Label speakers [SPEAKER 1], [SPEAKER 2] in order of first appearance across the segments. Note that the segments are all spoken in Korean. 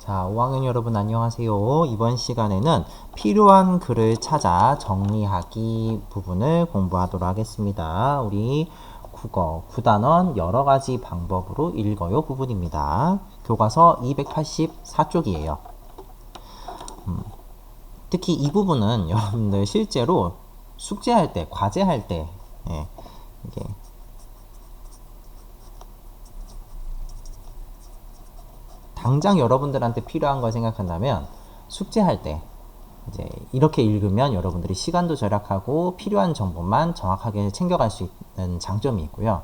[SPEAKER 1] 자, 5학년 여러분 안녕하세요. 이번 시간에는 필요한 글을 찾아 정리하기 부분을 공부하도록 하겠습니다. 우리 국어 9단원 여러 가지 방법으로 읽어요 부분입니다. 교과서 284쪽이에요. 특히 이 부분은 여러분들 실제로 숙제할 때, 과제할 때, 이게 당장 여러분들한테 필요한 걸 생각한다면 숙제할 때 이제 이렇게 읽으면 여러분들이 시간도 절약하고 필요한 정보만 정확하게 챙겨갈 수 있는 장점이 있고요.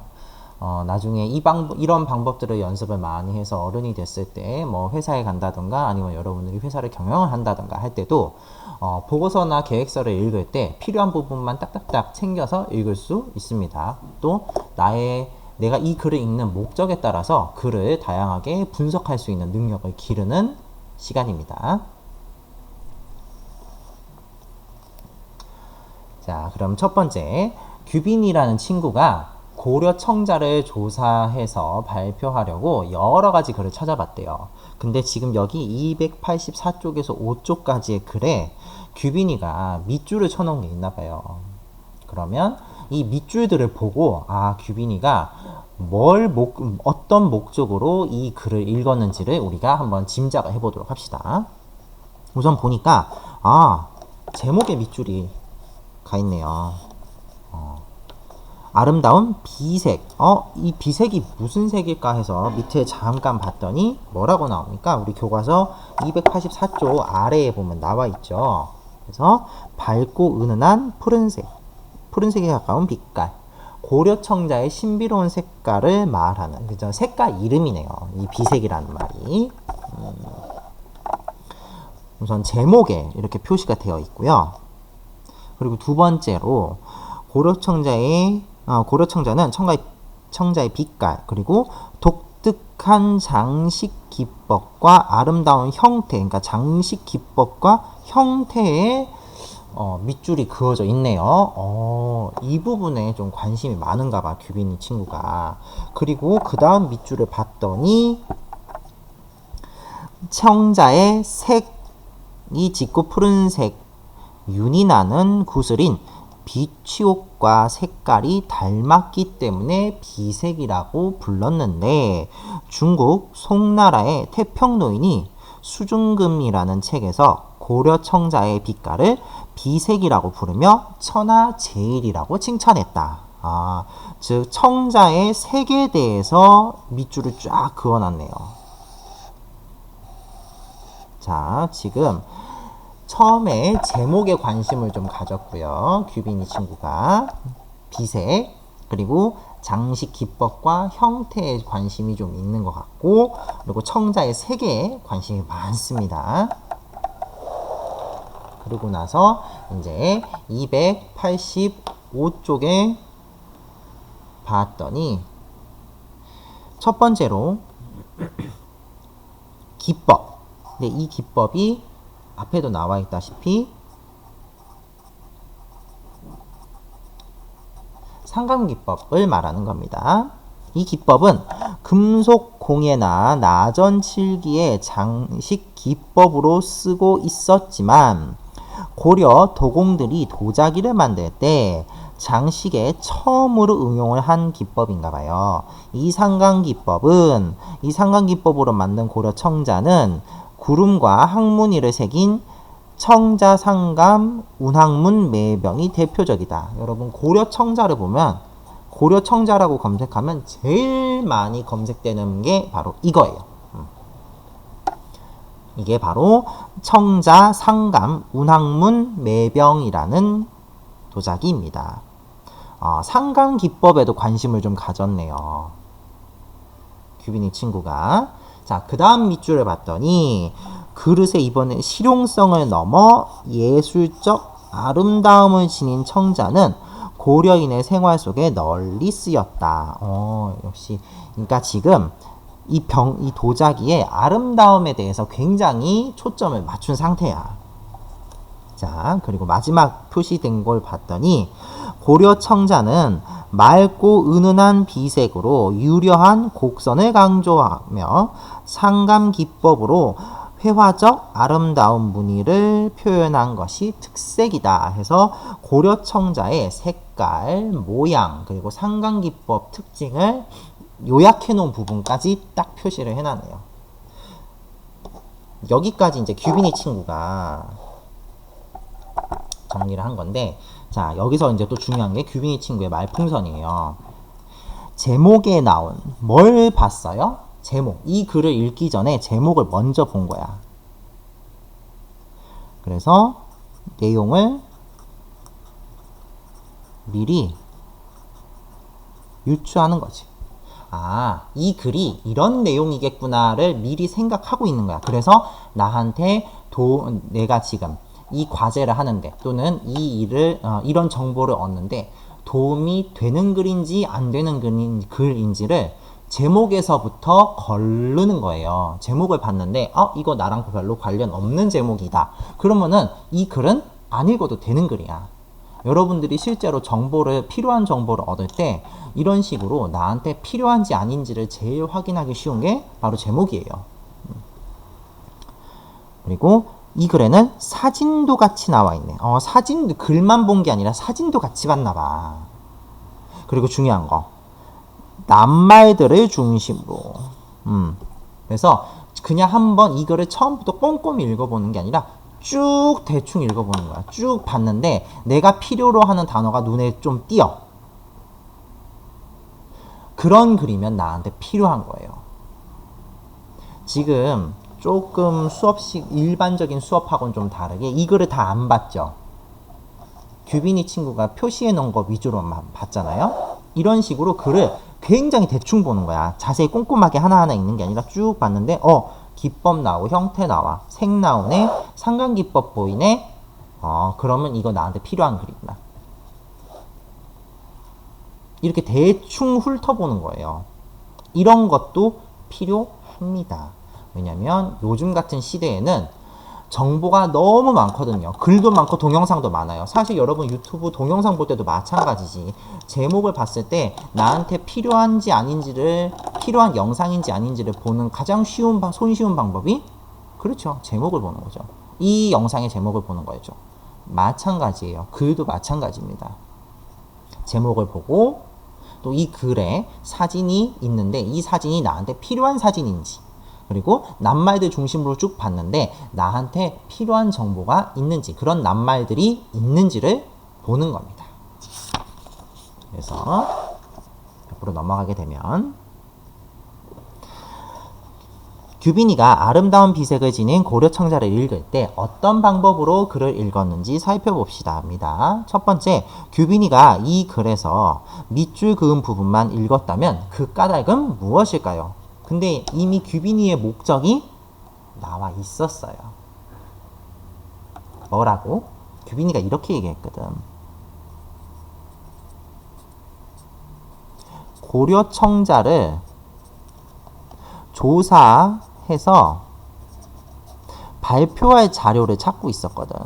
[SPEAKER 1] 나중에 이런 방법들을 연습을 많이 해서 어른이 됐을 때 뭐 회사에 간다던가 아니면 여러분들이 회사를 경영을 한다던가 할 때도 보고서나 계획서를 읽을 때 필요한 부분만 딱딱딱 챙겨서 읽을 수 있습니다. 또 내가 이 글을 읽는 목적에 따라서 글을 다양하게 분석할 수 있는 능력을 기르는 시간입니다. 자, 그럼 첫 번째, 규빈이라는 친구가 고려 청자를 조사해서 발표하려고 여러 가지 글을 찾아봤대요. 근데 지금 여기 284쪽에서 5쪽까지의 글에 규빈이가 밑줄을 쳐놓은 게 있나 봐요. 그러면 이 밑줄들을 보고 규빈이가 어떤 목적으로 이 글을 읽었는지를 우리가 한번 짐작을 해보도록 합시다. 우선 보니까 제목에 밑줄이 가 있네요. 아름다운 비색. 이 비색이 무슨 색일까 해서 밑에 잠깐 봤더니 뭐라고 나옵니까? 우리 교과서 284쪽 아래에 보면 나와 있죠. 그래서 밝고 은은한 푸른색. 푸른색에 가까운 빛깔. 고려청자의 신비로운 색깔을 말하는 그죠? 색깔 이름이네요. 이 비색이라는 말이. 우선 제목에 이렇게 표시가 되어 있고요. 그리고 두 번째로 고려청자는 청자의 빛깔 그리고 독특한 장식 기법과 아름다운 형태, 그러니까 장식 기법과 형태의 밑줄이 그어져 있네요. 이 부분에 좀 관심이 많은가 봐, 규빈이 친구가. 그리고 그 다음 밑줄을 봤더니 청자의 색이 짙고 푸른색 윤이 나는 구슬인 비취옥과 색깔이 닮았기 때문에 비색이라고 불렀는데 중국 송나라의 태평노인이 수중금이라는 책에서 고려청자의 빛깔을 비색이라고 부르며 천하제일이라고 칭찬했다. 즉 청자의 색에 대해서 밑줄을 쫙 그어놨네요. 자, 지금 처음에 제목에 관심을 좀 가졌고요. 규빈이 친구가 비색 그리고 장식 기법과 형태에 관심이 좀 있는 것 같고 그리고 청자의 색에 관심이 많습니다. 그러고 나서 이제 285쪽에 봤더니 첫 번째로 기법. 근데 이 기법이 앞에도 나와 있다시피 상강기법을 말하는 겁니다. 이 기법은 금속 공예나 나전 칠기의 장식 기법으로 쓰고 있었지만 고려 도공들이 도자기를 만들 때 장식에 처음으로 응용을 한 기법인가 봐요. 이 상강기법으로 만든 고려 청자는 구름과 항문이를 새긴 청자상감 운항문 매병이 대표적이다. 여러분 고려 청자를 보면 고려 청자라고 검색하면 제일 많이 검색되는 게 바로 이거예요. 이게 바로 청자상감 운항문 매병이라는 도자기입니다. 상강기법에도 관심을 좀 가졌네요. 규빈이 친구가. 자, 그 다음 밑줄을 봤더니 그릇에 이번에 실용성을 넘어 예술적 아름다움을 지닌 청자는 고려인의 생활 속에 널리 쓰였다. 역시 그러니까 지금 이 도자기의 아름다움에 대해서 굉장히 초점을 맞춘 상태야. 자, 그리고 마지막 표시된 걸 봤더니 고려 청자는 맑고 은은한 비색으로 유려한 곡선을 강조하며 상감 기법으로 회화적 아름다운 무늬를 표현한 것이 특색이다 해서 고려청자의 색깔, 모양, 그리고 상강기법 특징을 요약해 놓은 부분까지 딱 표시를 해놨네요. 여기까지 이제 규빈이 친구가 정리를 한 건데, 자, 여기서 이제 또 중요한 게 규빈이 친구의 말풍선이에요. 제목에 나온 뭘 봤어요? 제목. 이 글을 읽기 전에 제목을 먼저 본 거야. 그래서 내용을 미리 유추하는 거지. 아, 이 글이 이런 내용이겠구나를 미리 생각하고 있는 거야. 그래서 나한테 내가 지금 이 과제를 하는데 또는 이 일을 이런 정보를 얻는데 도움이 되는 글인지 안 되는 글인지를 제목에서부터 거르는 거예요. 제목을 봤는데 이거 나랑 별로 관련 없는 제목이다. 그러면은 이 글은 안 읽어도 되는 글이야. 여러분들이 실제로 필요한 정보를 얻을 때 이런 식으로 나한테 필요한지 아닌지를 제일 확인하기 쉬운 게 바로 제목이에요. 그리고 이 글에는 사진도 같이 나와 있네. 글만 본 게 아니라 사진도 같이 봤나 봐. 그리고 중요한 거. 낱말들을 중심으로. 그래서 그냥 한번 이 글을 처음부터 꼼꼼히 읽어보는 게 아니라 쭉 대충 읽어보는 거야. 쭉 봤는데 내가 필요로 하는 단어가 눈에 좀 띄어. 그런 글이면 나한테 필요한 거예요. 지금 조금 일반적인 수업하고는 좀 다르게 이 글을 다 안 봤죠. 규빈이 친구가 표시해 놓은 거 위주로만 봤잖아요. 이런 식으로 글을 굉장히 대충 보는 거야. 자세히 꼼꼼하게 하나하나 읽는 게 아니라 쭉 봤는데 기법 나오고 형태 나와. 색 나오네. 상강기법 보이네. 그러면 이거 나한테 필요한 글이구나. 이렇게 대충 훑어보는 거예요. 이런 것도 필요합니다. 왜냐면 요즘 같은 시대에는 정보가 너무 많거든요. 글도 많고 동영상도 많아요. 사실 여러분 유튜브 동영상 볼 때도 마찬가지지. 제목을 봤을 때 나한테 필요한지 아닌지를, 필요한 영상인지 아닌지를 보는 가장 손쉬운 방법이 그렇죠. 제목을 보는 거죠. 이 영상의 제목을 보는 거죠. 마찬가지예요. 글도 마찬가지입니다. 제목을 보고 또 이 글에 사진이 있는데 이 사진이 나한테 필요한 사진인지, 그리고 낱말들 중심으로 쭉 봤는데 나한테 필요한 정보가 있는지, 그런 낱말들이 있는지를 보는 겁니다. 그래서 옆으로 넘어가게 되면 규빈이가 아름다운 비색을 지닌 고려청자를 읽을 때 어떤 방법으로 글을 읽었는지 살펴봅시다 합니다. 첫 번째, 규빈이가 이 글에서 밑줄 그은 부분만 읽었다면 그 까닭은 무엇일까요? 근데 이미 규빈이의 목적이 나와 있었어요. 뭐라고? 규빈이가 이렇게 얘기했거든. 고려청자를 조사해서 발표할 자료를 찾고 있었거든.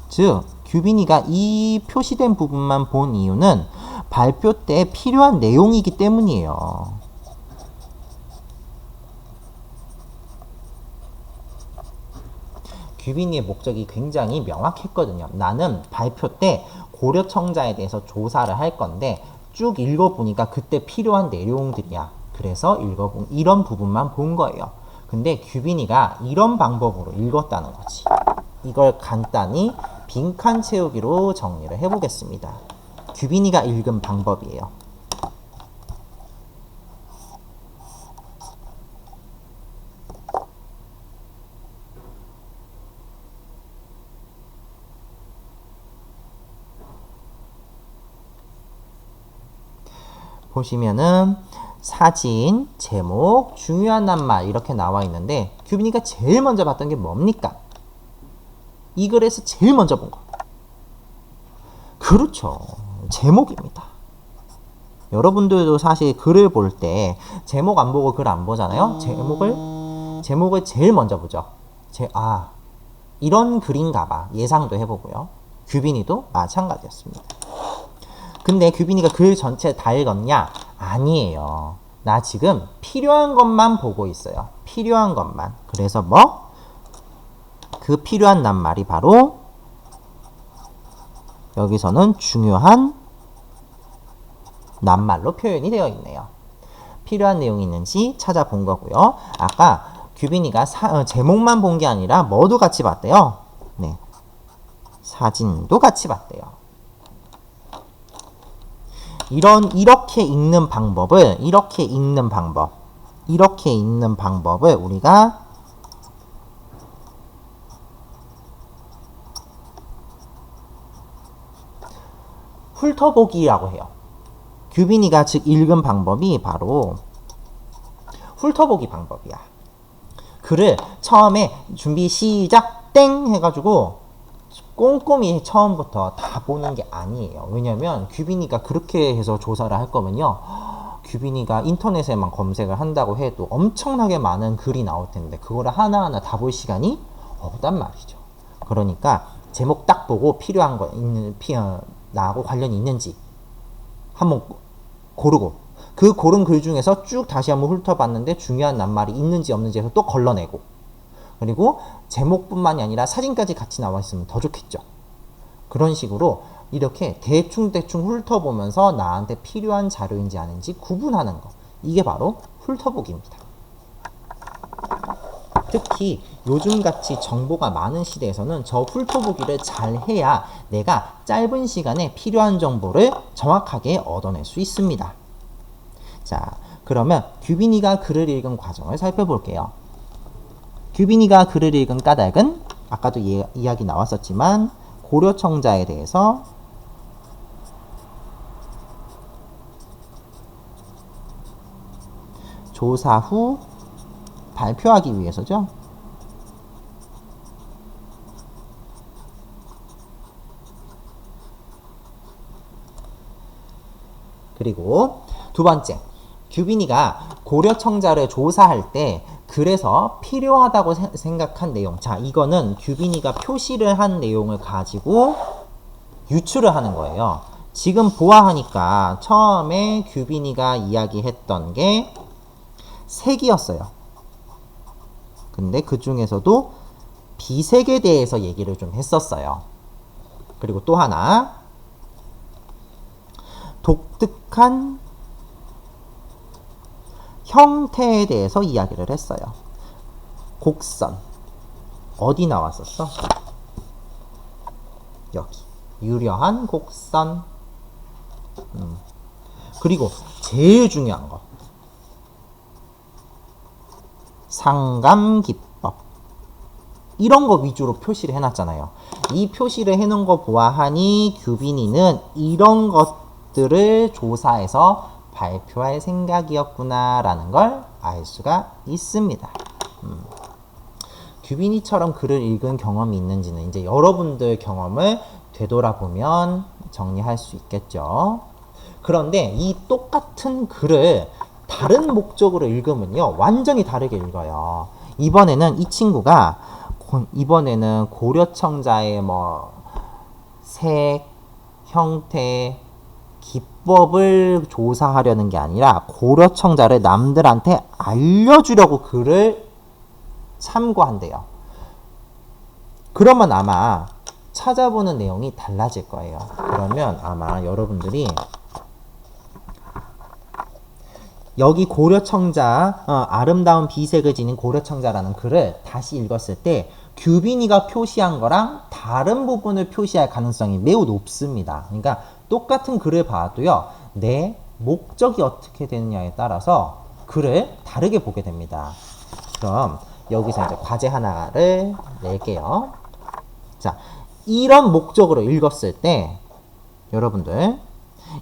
[SPEAKER 1] 즉, 규빈이가 이 표시된 부분만 본 이유는 발표 때 필요한 내용이기 때문이에요. 규빈이의 목적이 굉장히 명확했거든요. 나는 발표 때 고려청자에 대해서 조사를 할 건데 쭉 읽어보니까 그때 필요한 내용들이야. 그래서 이런 부분만 본 거예요. 근데 규빈이가 이런 방법으로 읽었다는 거지. 이걸 간단히 빈칸 채우기로 정리를 해보겠습니다. 규빈이가 읽은 방법이에요. 보시면은 사진, 제목, 중요한 낱말 이렇게 나와 있는데 규빈이가 제일 먼저 봤던 게 뭡니까? 이 글에서 제일 먼저 본 거. 그렇죠. 제목입니다. 여러분들도 사실 글을 볼 때 제목 안 보고 글 안 보잖아요. 제목을 제일 먼저 보죠. 이런 글인가 봐. 예상도 해보고요. 규빈이도 마찬가지였습니다. 근데 규빈이가 글 전체 다 읽었냐? 아니에요. 나 지금 필요한 것만 보고 있어요. 필요한 것만. 그래서 뭐? 그 필요한 낱말이 바로 여기서는 중요한 낱말로 표현이 되어 있네요. 필요한 내용이 있는지 찾아본 거고요. 아까 규빈이가 제목만 본 게 아니라 뭐도 같이 봤대요. 네, 사진도 같이 봤대요. 이렇게 읽는 방법을 우리가 훑어보기라고 해요. 규빈이가 즉 읽은 방법이 바로 훑어보기 방법이야. 글을 처음에 준비 시작 땡 해가지고 꼼꼼히 처음부터 다 보는 게 아니에요. 왜냐면 규빈이가 그렇게 해서 조사를 할 거면요, 규빈이가 인터넷에만 검색을 한다고 해도 엄청나게 많은 글이 나올 텐데 그거를 하나하나 다 볼 시간이 없단 말이죠. 그러니까 제목 딱 보고 필요한 거 나하고 관련이 있는지 한번 고르고, 그 고른 글 중에서 쭉 다시 한번 훑어봤는데 중요한 낱말이 있는지 없는지 해서 또 걸러내고, 그리고 제목뿐만이 아니라 사진까지 같이 나와 있으면 더 좋겠죠. 그런 식으로 이렇게 대충대충 훑어보면서 나한테 필요한 자료인지 아닌지 구분하는 거, 이게 바로 훑어보기입니다. 특히 요즘같이 정보가 많은 시대에서는 저 훑어보기를 잘 해야 내가 짧은 시간에 필요한 정보를 정확하게 얻어낼 수 있습니다. 자, 그러면 규빈이가 글을 읽은 과정을 살펴볼게요. 규빈이가 글을 읽은 까닭은 아까도 이야기 나왔었지만 고려청자에 대해서 조사 후 발표하기 위해서죠. 그리고 두 번째, 규빈이가 고려청자를 조사할 때 그래서 필요하다고 생각한 내용. 자, 이거는 규빈이가 표시를 한 내용을 가지고 유추를 하는 거예요. 지금 보아하니까 처음에 규빈이가 이야기했던 게 색이었어요. 근데 그 중에서도 비색에 대해서 얘기를 좀 했었어요. 그리고 또 하나, 독특한 형태에 대해서 이야기를 했어요. 곡선. 어디 나왔었어? 여기. 유려한 곡선. 그리고 제일 중요한 거, 상감기법. 이런 거 위주로 표시를 해놨잖아요. 이 표시를 해놓은 거 보아하니 규빈이는 이런 것들을 조사해서 발표할 생각이었구나 라는 걸 알 수가 있습니다. 규빈이처럼 글을 읽은 경험이 있는지는 이제 여러분들 경험을 되돌아보면 정리할 수 있겠죠. 그런데 이 똑같은 글을 다른 목적으로 읽으면요, 완전히 다르게 읽어요. 이번에는 이 친구가 고려청자의 색, 형태, 기법을 조사하려는 게 아니라 고려청자를 남들한테 알려주려고 글을 참고한대요. 그러면 아마 찾아보는 내용이 달라질 거예요. 그러면 아마 여러분들이 여기 고려청자, 아름다운 비색을 지닌 고려청자라는 글을 다시 읽었을 때 규빈이가 표시한 거랑 다른 부분을 표시할 가능성이 매우 높습니다. 그러니까 똑같은 글을 봐도요, 내 목적이 어떻게 되느냐에 따라서 글을 다르게 보게 됩니다. 그럼 여기서 이제 과제 하나를 낼게요. 자, 이런 목적으로 읽었을 때, 여러분들,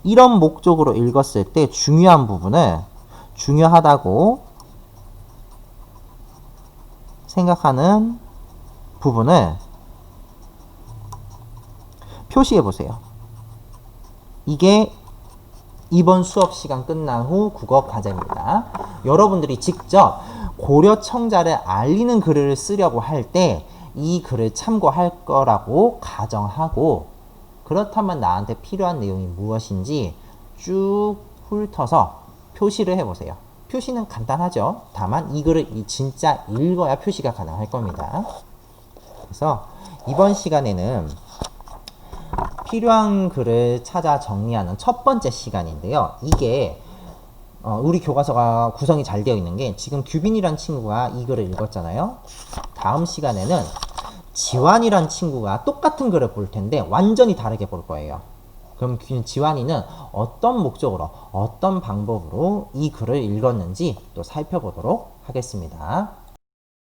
[SPEAKER 1] 이런 목적으로 읽었을 때 중요한 부분을, 중요하다고 생각하는 부분을 표시해 보세요. 이게 이번 수업 시간 끝난 후 국어 과제입니다. 여러분들이 직접 고려청자를 알리는 글을 쓰려고 할 때 이 글을 참고할 거라고 가정하고, 그렇다면 나한테 필요한 내용이 무엇인지 쭉 훑어서 표시를 해보세요. 표시는 간단하죠. 다만 이 글을 진짜 읽어야 표시가 가능할 겁니다. 그래서 이번 시간에는 필요한 글을 찾아 정리하는 첫 번째 시간인데요. 이게 우리 교과서가 구성이 잘 되어 있는 게 지금 규빈이란 친구가 이 글을 읽었잖아요. 다음 시간에는 지환이란 친구가 똑같은 글을 볼 텐데 완전히 다르게 볼 거예요. 그럼 지환이는 어떤 목적으로 어떤 방법으로 이 글을 읽었는지 또 살펴보도록 하겠습니다.